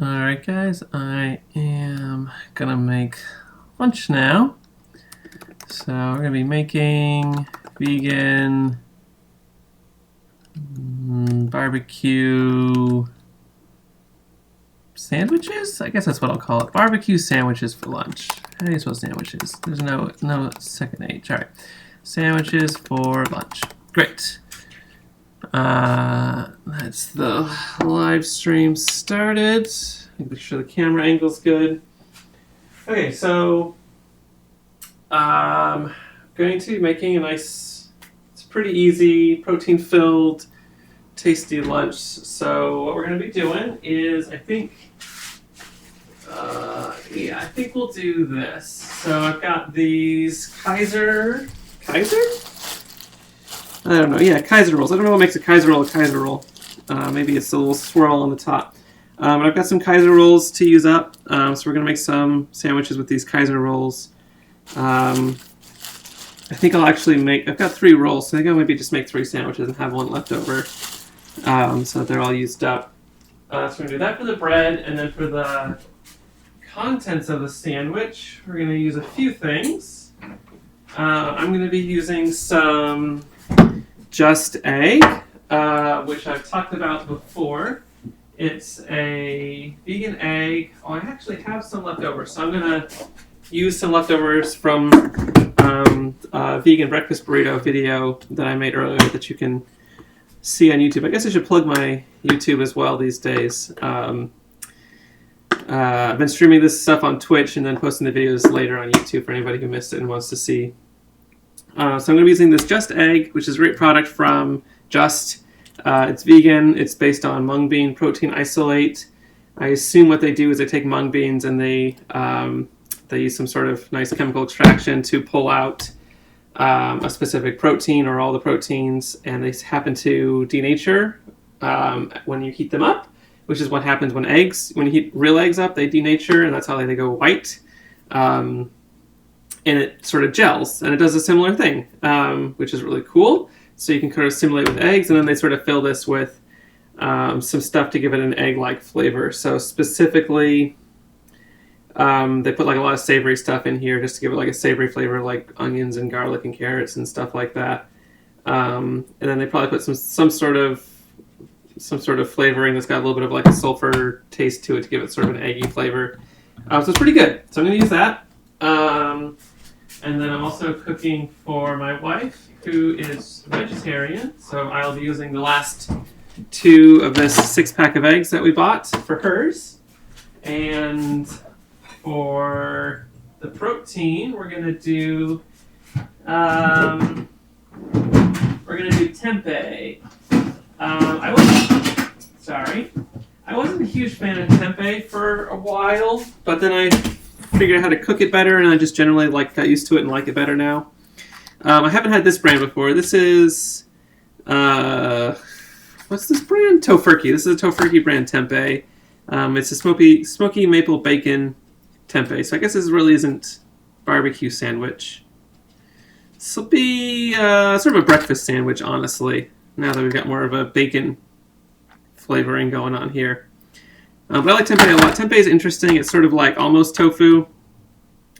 Alright guys, I am gonna make lunch now. So we're gonna be making vegan barbecue sandwiches? I guess that's what I'll call it. Barbecue sandwiches for lunch. How do you spell sandwiches? There's no second H. Alright. Sandwiches for lunch. Great. That's the live stream started. Make sure the camera angle's good. Okay, so going to be making a nice, it's pretty easy, protein-filled, tasty lunch. So what we're going to be doing is, I think we'll do this. So I've got these Kaiser? I don't know. Yeah, Kaiser rolls. I don't know what makes a Kaiser roll. Maybe it's a little swirl on the top. But I've got some Kaiser rolls to use up. So we're going to make some sandwiches with these Kaiser rolls. I think I'll actually I've got 3 rolls, so I think I'll maybe just make 3 sandwiches and have one left over. So they're all used up. So we're going to do that for the bread, and then for the contents of the sandwich, we're going to use a few things. I'm going to be using some Just Egg, which I've talked about before. It's a vegan egg. Oh, I actually have some leftovers, so I'm going to use some leftovers from a vegan breakfast burrito video that I made earlier that you can see on YouTube. I guess I should plug my YouTube as well these days. I've been streaming this stuff on Twitch and then posting the videos later on YouTube for anybody who missed it and wants to see. So I'm going to be using this Just Egg, which is a great product from Just. It's vegan. It's based on mung bean protein isolate. I assume what they do is they take mung beans and they use some sort of nice chemical extraction to pull out a specific protein or all the proteins, and they happen to denature when you heat them up, which is what happens when you heat real eggs up, they denature, and that's how they go white. And it sort of gels, and it does a similar thing, which is really cool. So you can kind of simulate with eggs, and then they sort of fill this with some stuff to give it an egg-like flavor. So specifically, they put like a lot of savory stuff in here just to give it like a savory flavor, like onions and garlic and carrots and stuff like that. And then they probably put some sort of flavoring that's got a little bit of like a sulfur taste to it to give it sort of an eggy flavor. So it's pretty good. So I'm going to use that. And then I'm also cooking for my wife, who is vegetarian. So I'll be using the last 2 of this 6-pack of eggs that we bought for hers. And for the protein, we're gonna do tempeh. I wasn't a huge fan of tempeh for a while, but then I figured out how to cook it better, and I just generally got used to it and like it better now. I haven't had this brand before. This is what's this brand? Tofurkey. This is a Tofurkey brand tempeh. It's a smoky maple bacon tempeh. So I guess this really isn't barbecue sandwich. This will be sort of a breakfast sandwich, honestly, now that we've got more of a bacon flavoring going on here. But I like tempeh a lot. Tempeh is interesting. It's sort of like almost tofu.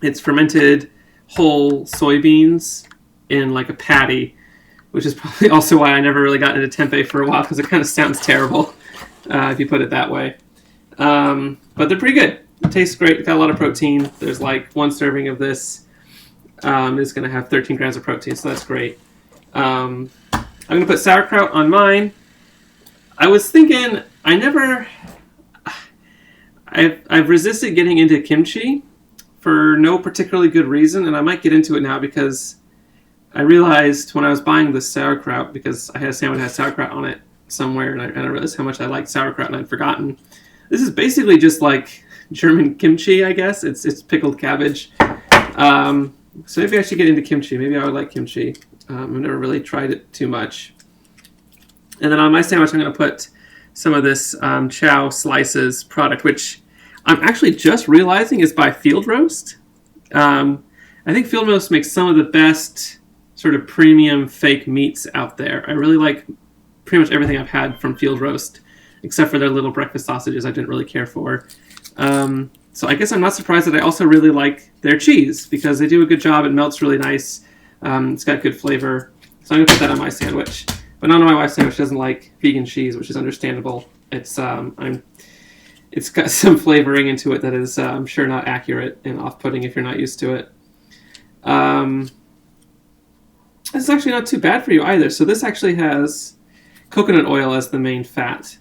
It's fermented whole soybeans in like a patty, which is probably also why I never really got into tempeh for a while, because it kind of sounds terrible if you put it that way. But they're pretty good. It tastes great. It's got a lot of protein. There's like 1 serving of this is going to have 13 grams of protein, so that's great. I'm going to put sauerkraut on mine. I was thinking, I've resisted getting into kimchi for no particularly good reason, and I might get into it now because I realized when I was buying this sauerkraut, because I had a sandwich that had sauerkraut on it somewhere, and I realized how much I liked sauerkraut, and I'd forgotten. This is basically just like German kimchi, I guess. It's pickled cabbage. So maybe I should get into kimchi. Maybe I would like kimchi. I've never really tried it too much. And then on my sandwich, I'm going to put some of this Chow Slices product, which I'm actually just realizing is by Field Roast. I think Field Roast makes some of the best sort of premium fake meats out there. I really like pretty much everything I've had from Field Roast. except for their little breakfast sausages I didn't really care for. So I guess I'm not surprised that I also really like their cheese, because they do a good job. It melts really nice. It's got good flavor. So I'm going to put that on my sandwich. But none of my wife's sandwich doesn't like vegan cheese, which is understandable. It's got some flavoring into it that is, I'm sure, not accurate and off-putting if you're not used to it. This is actually not too bad for you either. So this actually has coconut oil as the main fat,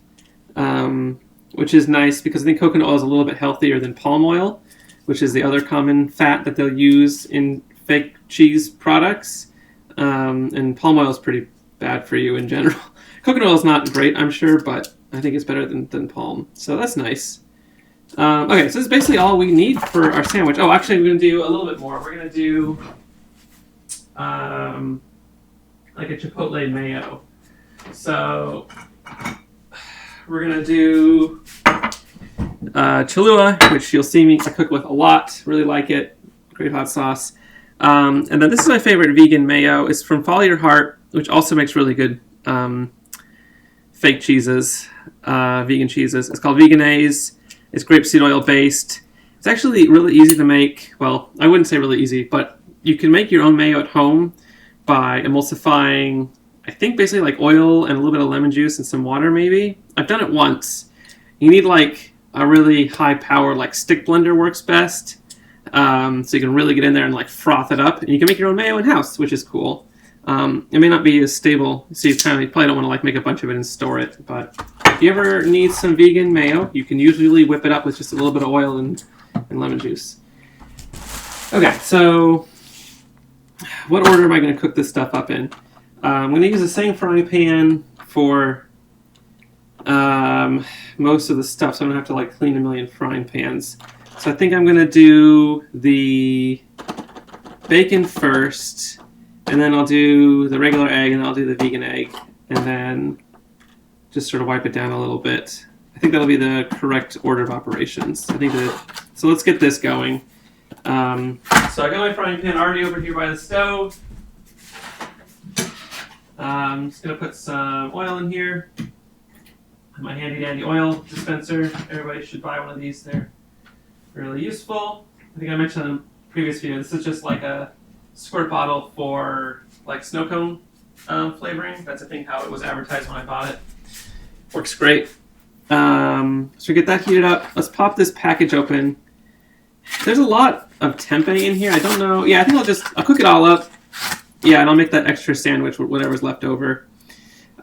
which is nice because I think coconut oil is a little bit healthier than palm oil, which is the other common fat that they'll use in fake cheese products. And palm oil is pretty bad for you in general. Coconut oil is not great, I'm sure, but I think it's better than palm. So that's nice. Okay, so this is basically all we need for our sandwich. Oh, actually, we're going to do a little bit more. We're going to do like a chipotle mayo. So we're going to do Cholula, which you'll see me cook with a lot. Really like it. Great hot sauce. And then this is my favorite vegan mayo. It's from Follow Your Heart, which also makes really good fake cheeses, vegan cheeses. It's called Vegenaise. It's grapeseed oil based. It's actually really easy to make. Well, I wouldn't say really easy, but you can make your own mayo at home by emulsifying, I think, basically like oil and a little bit of lemon juice and some water maybe. I've done it once. You need like a really high power, like stick blender works best. So you can really get in there and like froth it up, and you can make your own mayo in-house, which is cool. It may not be as stable, so you probably don't want to like make a bunch of it and store it, but if you ever need some vegan mayo, you can usually whip it up with just a little bit of oil and lemon juice. Okay, so what order am I going to cook this stuff up in? I'm going to use the same frying pan for most of the stuff, so I don't have to like clean a million frying pans. So I think I'm going to do the bacon first, and then I'll do the regular egg, and then I'll do the vegan egg, and then just sort of wipe it down a little bit. I think that'll be the correct order of operations. So let's get this going. So I got my frying pan already over here by the stove. I'm just going to put some oil in here. My handy dandy oil dispenser. Everybody should buy one of these. They're really useful. I think I mentioned in the previous video, this is just like a squirt bottle for like snow cone flavoring. That's I think how it was advertised when I bought it. Works great. So we get that heated up. Let's pop this package open. There's a lot of tempeh in here. I don't know. Yeah, I think I'll cook it all up. Yeah, and I'll make that extra sandwich with whatever's left over.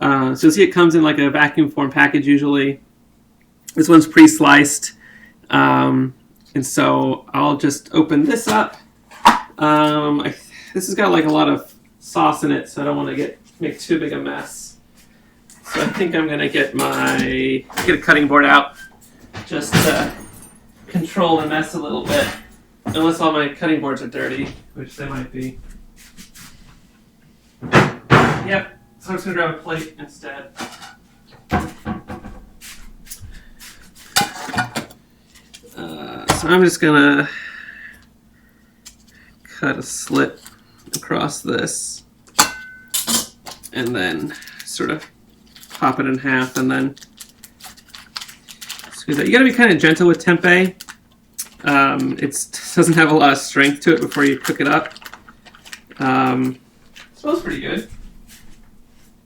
So see, it comes in like a vacuum form package usually. This one's pre-sliced. And so I'll just open this up. This has got like a lot of sauce in it, so I don't want to make too big a mess. So I think I'm gonna get a cutting board out just to control the mess a little bit. Unless all my cutting boards are dirty, which they might be. Yep. So I'm just gonna grab a plate instead. So I'm just gonna cut a slit across this and then sort of pop it in half and then squeeze it. You gotta be kind of gentle with tempeh. It doesn't have a lot of strength to it before you cook it up. It smells pretty good.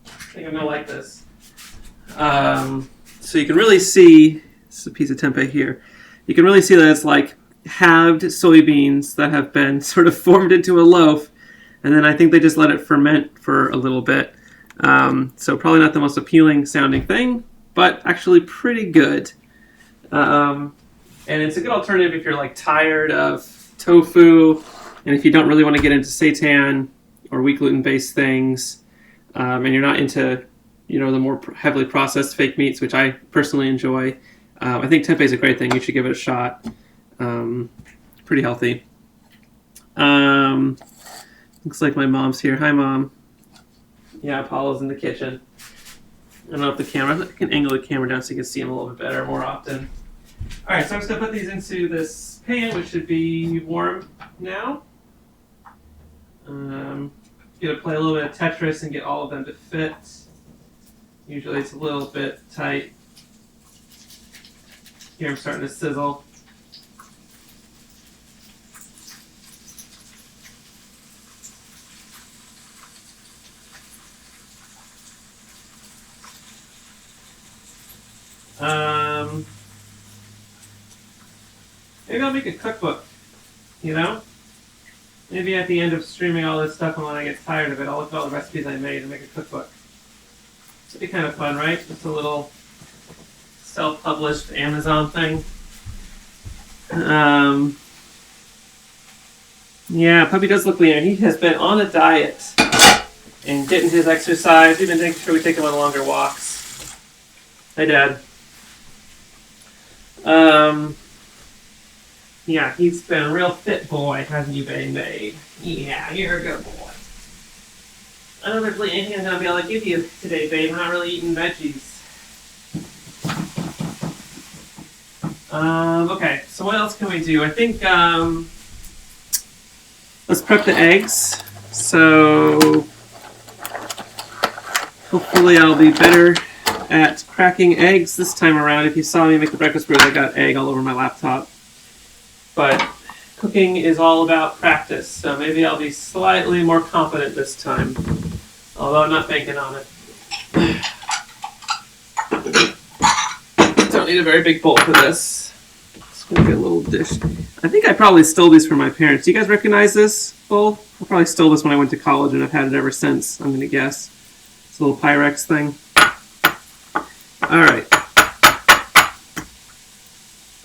I think I'm gonna like this. So you can really see, this is a piece of tempeh here. You can really see that it's like halved soybeans that have been sort of formed into a loaf, and then I think they just let it ferment for a little bit. So probably not the most appealing sounding thing, but actually pretty good. And it's a good alternative if you're like tired of tofu, and if you don't really want to get into seitan or wheat gluten based things, and you're not into the more heavily processed fake meats, which I personally enjoy. I think tempeh is a great thing. You should give it a shot. Pretty healthy. Looks like my mom's here. Hi, Mom. Yeah, Apollo's in the kitchen. I don't know if I can angle the camera down so you can see him a little bit better more often. All right, so I'm just going to put these into this pan, which should be warm now. Going to play a little bit of Tetris and get all of them to fit. Usually it's a little bit tight. Here I'm starting to sizzle. Maybe I'll make a cookbook, you know? Maybe at the end of streaming all this stuff and when I get tired of it, I'll look at all the recipes I made and make a cookbook. This would be kind of fun, right? It's a little self-published Amazon thing. Yeah, puppy does look leaner. He has been on a diet and getting his exercise. We've been making sure we take him on longer walks. Hi, Dad. Yeah, he's been a real fit boy, hasn't he, babe? Yeah, you're a good boy. I don't know if there's really anything I'm going to be able to give you today, babe. I'm not really eating veggies. Okay, so what else can we do? I think, let's prep the eggs. So, hopefully I'll be better at cracking eggs this time around. If you saw me make the breakfast burrito, I got egg all over my laptop. But cooking is all about practice, so maybe I'll be slightly more confident this time. Although I'm not banking on it. Don't need a very big bowl for this. Just gonna get a little dish. I think I probably stole these from my parents. Do you guys recognize this bowl? I probably stole this when I went to college and I've had it ever since, I'm gonna guess. It's a little Pyrex thing. Alright.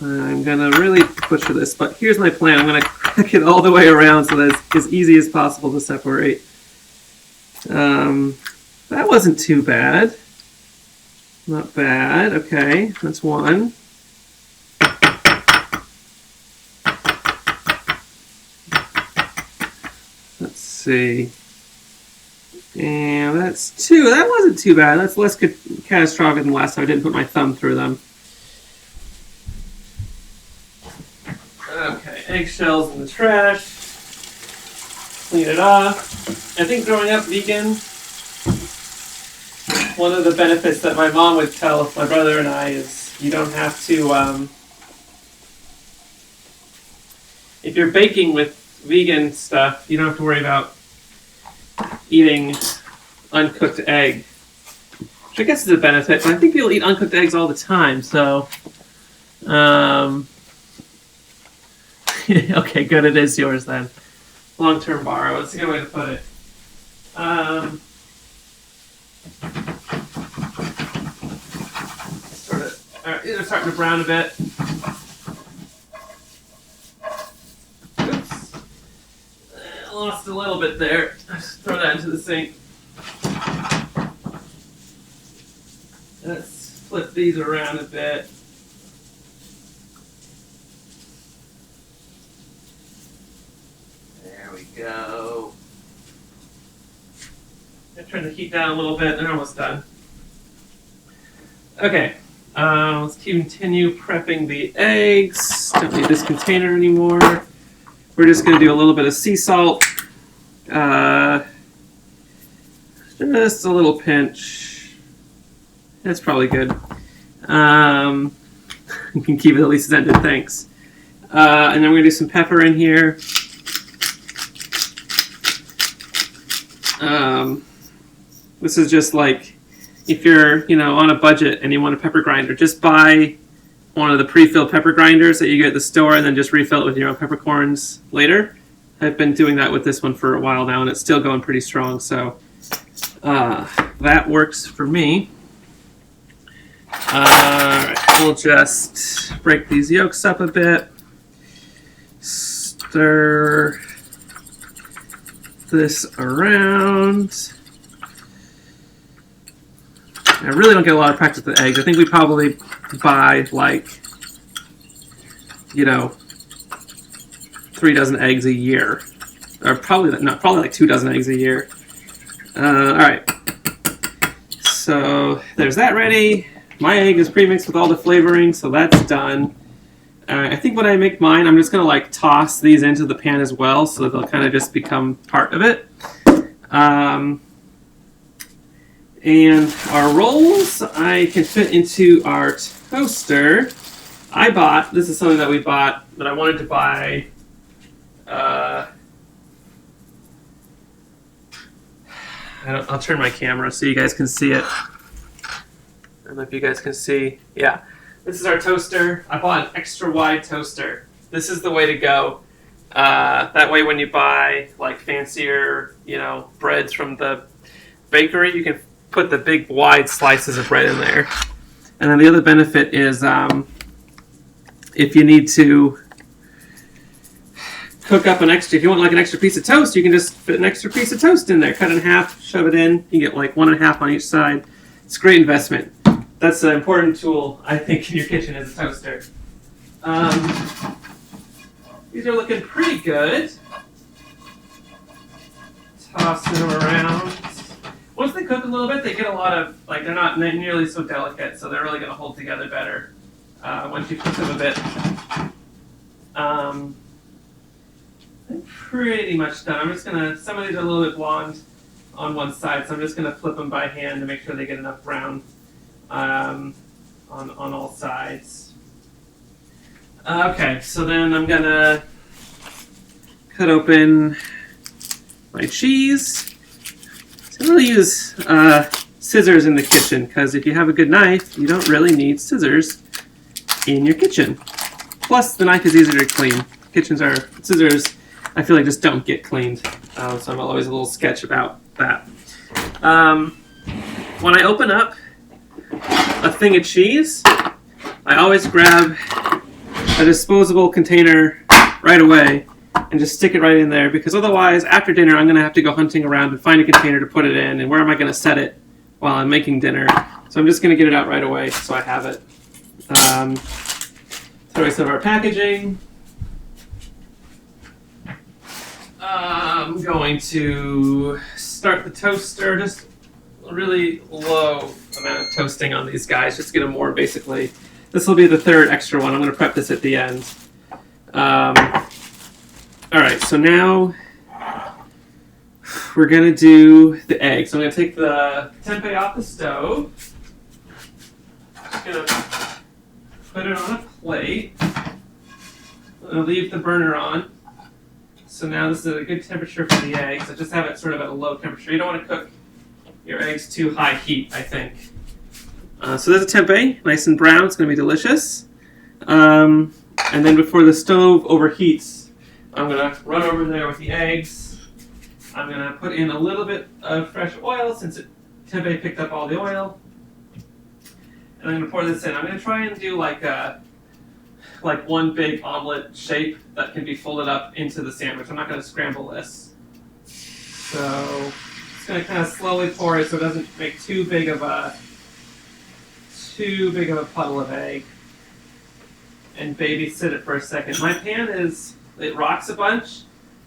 I'm gonna really push for this, but here's my plan. I'm gonna crack it all the way around so that it's as easy as possible to separate. That wasn't too bad. Not bad. Okay, that's one. Let's see. And that's two. That wasn't too bad. That's less catastrophic than last time. I didn't put my thumb through them. Okay, eggshells in the trash. Clean it off. I think growing up vegan, one of the benefits that my mom would tell my brother and I is you don't have to, if you're baking with vegan stuff, you don't have to worry about eating uncooked egg. Which I guess is a benefit, but I think people eat uncooked eggs all the time, so... okay, good, it is yours then. Long-term borrow, that's a good way to put it. These are starting to brown a bit. Oops. I lost a little bit there. Just throw that into the sink. Let's flip these around a bit. There we go. I'm turn the heat down a little bit. They're almost done. Okay. Let's continue prepping the eggs. Don't need this container anymore. We're just going to do a little bit of sea salt. Just a little pinch. That's probably good. You can keep it at least scented, thanks. And then we're going to do some pepper in here. This is just like, if you're, on a budget and you want a pepper grinder, just buy one of the pre-filled pepper grinders that you get at the store and then just refill it with your own peppercorns later. I've been doing that with this one for a while now and it's still going pretty strong, so that works for me. Alright, we'll just break these yolks up a bit. Stir this around. I really don't get a lot of practice with eggs. I think we probably buy like, 3 dozen eggs a year. Or probably like 2 dozen eggs a year. Alright. So there's that ready. My egg is pre-mixed with all the flavoring, so that's done. I think when I make mine, I'm just going to toss these into the pan as well, so that they'll kind of just become part of it. And our rolls, I can fit into our toaster. this is something that we bought, that I wanted to buy. I'll turn my camera so you guys can see it. I don't know if you guys can see. Yeah. This is our toaster. I bought an extra wide toaster. This is the way to go. That way when you buy like fancier, breads from the bakery, you can put the big wide slices of bread in there. And then the other benefit is if you need to cook up if you want like an extra piece of toast, you can just fit an extra piece of toast in there, cut it in half, shove it in. You get like 1.5 on each side. It's a great investment. That's an important tool, I think, in your kitchen as a toaster. These are looking pretty good. Tossing them around. Once they cook a little bit, they get a lot of, they're not nearly so delicate, so they're really going to hold together better once you cook them a bit. I'm pretty much done. I'm just going to, some of these are a little bit blonde on one side, so I'm just going to flip them by hand to make sure they get enough brown on all sides. Okay, so then I'm going to cut open my cheese. So I really use scissors in the kitchen, because if you have a good knife, you don't really need scissors in your kitchen. Plus, the knife is easier to clean. Scissors, I feel like just don't get cleaned. So I'm always a little sketch about that. When I open up a thing of cheese, I always grab a disposable container right away and just stick it right in there, because otherwise, after dinner, I'm going to have to go hunting around and find a container to put it in, and where am I going to set it while I'm making dinner? So I'm just going to get it out right away so I have it. Throw away some of our packaging. I'm going to start the toaster, just a really low amount of toasting on these guys, just to get them warm, basically. This will be the third extra one. I'm going to prep this at the end. Alright, so now we're going to do the eggs. So I'm going to take the tempeh off the stove. Just going to put it on a plate. I'm going to leave the burner on. So now this is a good temperature for the eggs. So just have it sort of at a low temperature. You don't want to cook your eggs too high heat, I think. So there's a tempeh, nice and brown. It's going to be delicious. And then before the stove overheats, I'm going to run over there with the eggs. I'm going to put in a little bit of fresh oil, since tempeh picked up all the oil. And I'm going to pour this in. I'm going to try and do like one big omelet shape that can be folded up into the sandwich. I'm not going to scramble this. So just going to kind of slowly pour it so it doesn't make too big of a puddle of egg, and babysit it for a second. My pan it rocks a bunch,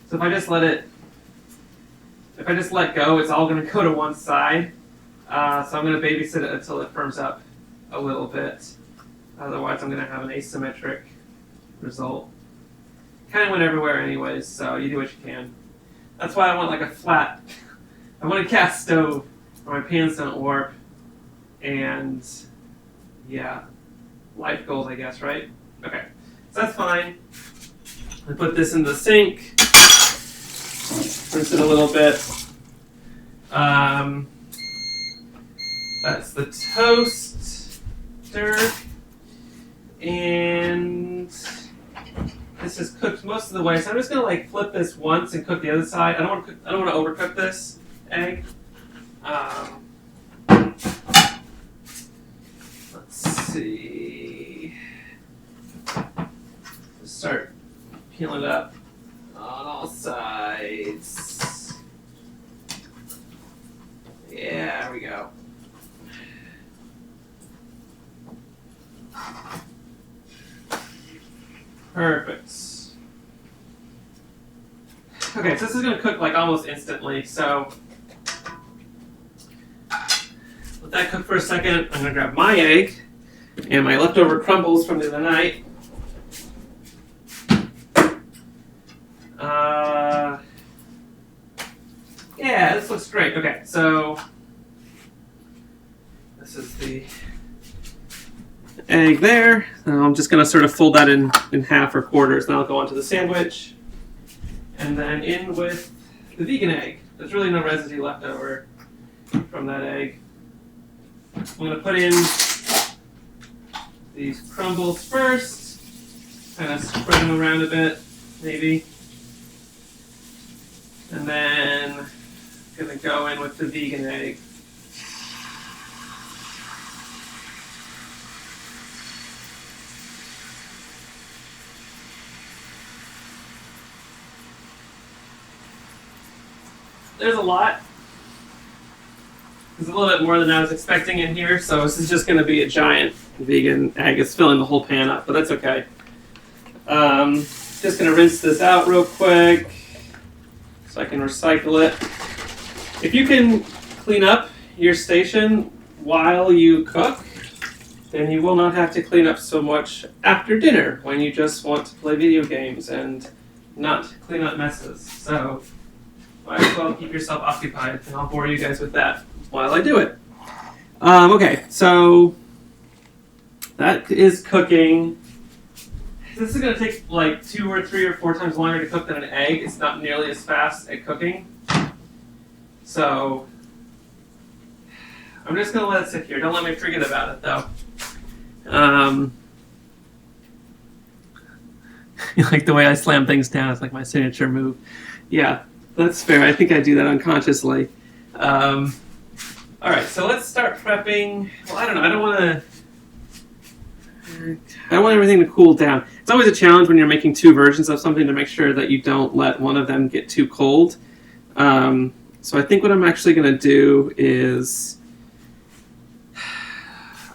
so if I just let go, it's all going to go to one side. So I'm going to babysit it until it firms up a little bit. Otherwise, I'm going to have an asymmetric result. Kind of went everywhere anyways, so you do what you can. That's why I want like a flat, I want a cast stove where my pans don't warp, and yeah, life goals, I guess, right? Okay, so that's fine. I put this in the sink, rinse it a little bit. That's the toaster, and this is cooked most of the way. So I'm just gonna flip this once and cook the other side. I don't want to overcook this egg. Let's see. Just start peeling it up on all sides. Yeah, there we go. Perfect. Okay, so this is going to cook almost instantly, so let that cook for a second. I'm going to grab my egg and my leftover crumbles from the other night. Yeah, this looks great. Okay, so this is the egg there. I'm just going to sort of fold that in half or quarters. Then I'll go onto the sandwich. And then in with the vegan egg. There's really no residue left over from that egg. I'm going to put in these crumbles first. Kind of spread them around a bit, maybe. And then I'm going to go in with the vegan egg. There's a lot. There's a little bit more than I was expecting in here, so this is just going to be a giant vegan egg. It's filling the whole pan up, but that's okay. Just going to rinse this out real quick so I can recycle it. If you can clean up your station while you cook, then you will not have to clean up so much after dinner when you just want to play video games and not clean up messes. So might as well keep yourself occupied, and I'll bore you guys with that while I do it. Okay, so that is cooking. This is going to take like 2 or 3 or 4 times longer to cook than an egg. It's not nearly as fast at cooking. So I'm just going to let it sit here. Don't let me forget about it, though. You like the way I slam things down? It's like my signature move. Yeah. That's fair. I think I do that unconsciously. All right, so let's start prepping. Well, I don't know. I don't want everything to cool down. It's always a challenge when you're making 2 versions of something to make sure that you don't let one of them get too cold. So I think what I'm actually going to do is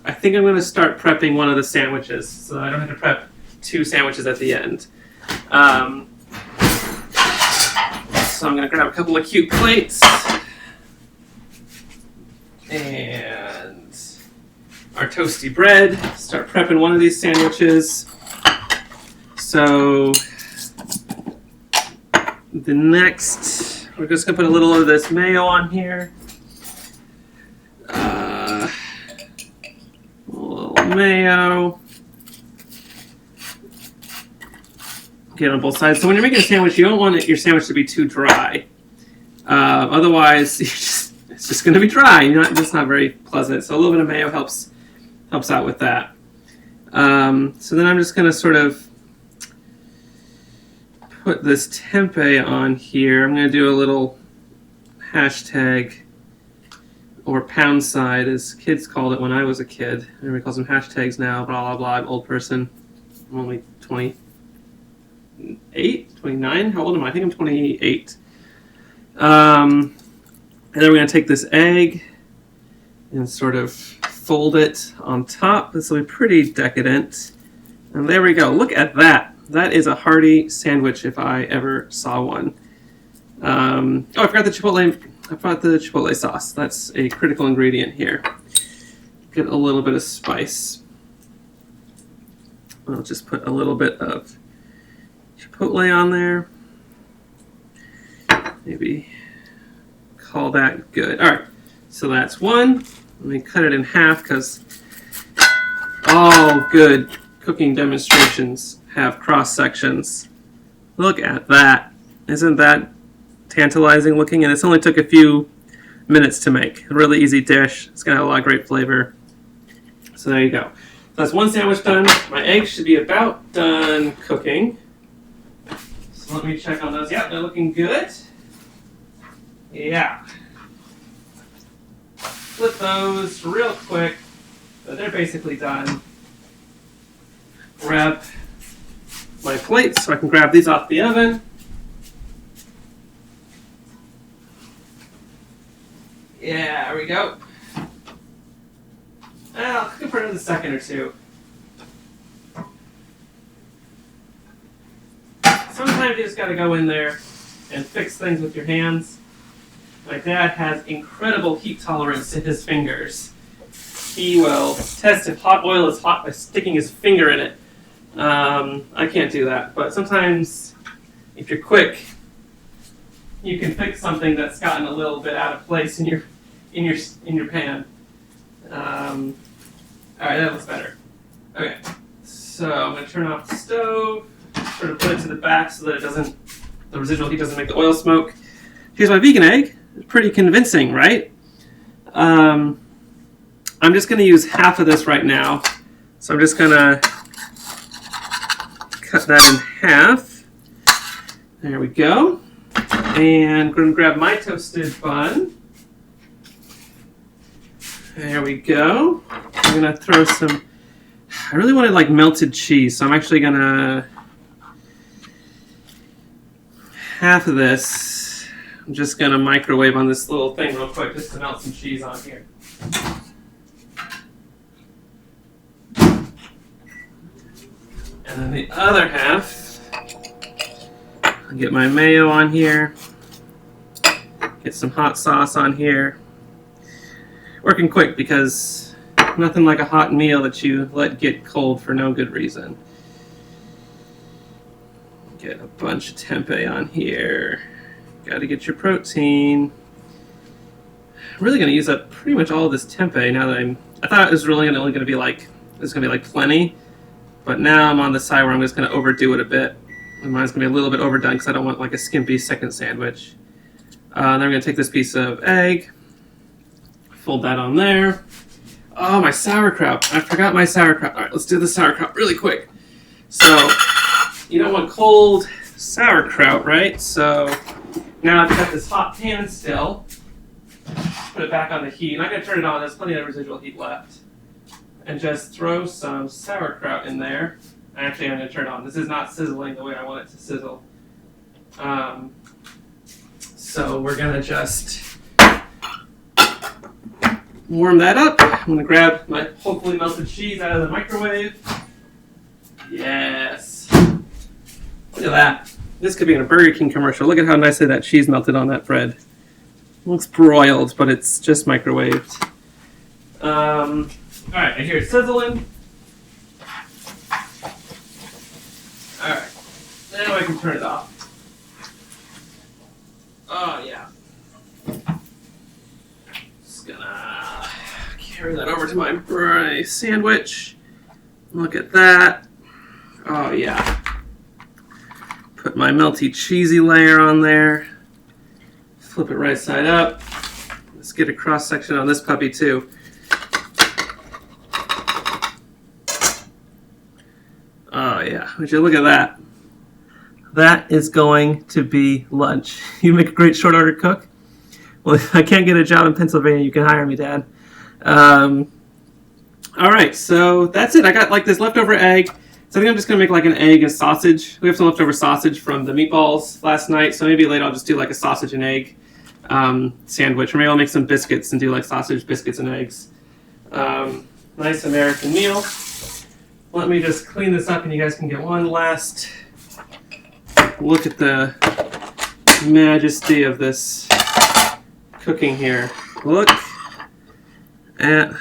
I think I'm going to start prepping one of the sandwiches so I don't have to prep 2 sandwiches at the end. So I'm going to grab a couple of cute plates and our toasty bread. Start prepping one of these sandwiches. So the next, we're just going to put a little of this mayo on here. A little mayo. Get on both sides. So when you're making a sandwich, you don't want your sandwich to be too dry. Otherwise, it's just going to be dry. It's not very pleasant. So a little bit of mayo helps out with that. So then I'm just going to sort of put this tempeh on here. I'm going to do a little hashtag or pound side, as kids called it when I was a kid. Everybody calls them hashtags now. Blah blah blah. I'm an old person. I'm only 29? How old am I? I think I'm 28. And then we're going to take this egg and sort of fold it on top. This will be pretty decadent. And there we go. Look at that. That is a hearty sandwich if I ever saw one. I forgot the chipotle sauce. That's a critical ingredient here. Get a little bit of spice. I'll just put a little bit of chipotle on there. Maybe call that good. All right, so that's one. Let me cut it in half because all good cooking demonstrations have cross sections. Look at that. Isn't that tantalizing looking? And this only took a few minutes to make. A really easy dish. It's gonna have a lot of great flavor. So there you go. So that's one sandwich done. My eggs should be about done cooking. So let me check on those. Yeah, they're looking good. Yeah. Flip those real quick. So they're basically done. Grab my plates so I can grab these off the oven. Yeah, there we go. I'll cook it for another second or two. Sometimes you just gotta go in there and fix things with your hands. My dad has incredible heat tolerance to his fingers. He will test if hot oil is hot by sticking his finger in it. I can't do that, but sometimes if you're quick, you can fix something that's gotten a little bit out of place in your pan. All right, that looks better. Okay, so I'm going to turn off the stove, sort of put it to the back so that the residual heat doesn't make the oil smoke. Here's my vegan egg. It's pretty convincing, right? I'm just going to use half of this right now. So I'm just going to cut that in half. There we go. And I'm going to grab my toasted bun. There we go. I'm going to throw some... I really wanted like melted cheese, so I'm actually going to... half of this, I'm just going to microwave on this little thing real quick just to melt some cheese on here. And then the other half, I'll get my mayo on here, get some hot sauce on here. Working quick because nothing like a hot meal that you let get cold for no good reason. Get a bunch of tempeh on here. Got to get your protein. I'm really going to use up pretty much all of this tempeh now that I thought it was really only going to be like, there's going to be like plenty. But now I'm on the side where I'm just going to overdo it a bit. And mine's going to be a little bit overdone because I don't want like a skimpy second sandwich. Then I'm going to take this piece of egg, fold that on there. Oh, my sauerkraut. I forgot my sauerkraut. All right, let's do the sauerkraut really quick. So, you don't want cold sauerkraut, right? So now I've got this hot pan still. Put it back on the heat. I'm not going to turn it on. There's plenty of residual heat left. And just throw some sauerkraut in there. Actually, I'm going to turn it on. This is not sizzling the way I want it to sizzle. So we're going to just warm that up. I'm going to grab my hopefully melted cheese out of the microwave. Yes. Look at that. This could be in a Burger King commercial. Look at how nicely that cheese melted on that bread. It looks broiled, but it's just microwaved. Alright, I hear it sizzling. Alright, now I can turn it off. Oh, yeah. Just gonna carry that over to my sandwich. Look at that. Oh, yeah. Put my melty cheesy layer on there. Flip it right side up. Let's get a cross section on this puppy too. Oh yeah, would you look at that? That is going to be lunch. You make a great short order cook? Well, if I can't get a job in Pennsylvania, you can hire me, Dad. All right, so that's it. I got like this leftover egg. So I think I'm just going to make like an egg and sausage. We have some leftover sausage from the meatballs last night, so maybe later I'll just do like a sausage and egg sandwich. Or maybe I'll make some biscuits and do like sausage, biscuits, and eggs. Nice American meal. Let me just clean this up and you guys can get one last look at the majesty of this cooking here. Look at...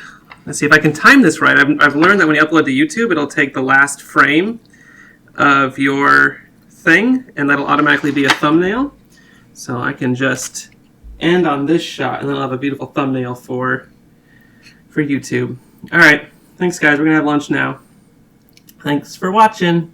Let's see if I can time this right. I've learned that when you upload to YouTube, it'll take the last frame of your thing, and that'll automatically be a thumbnail. So I can just end on this shot, and then I'll have a beautiful thumbnail for YouTube. All right. Thanks, guys. We're going to have lunch now. Thanks for watching.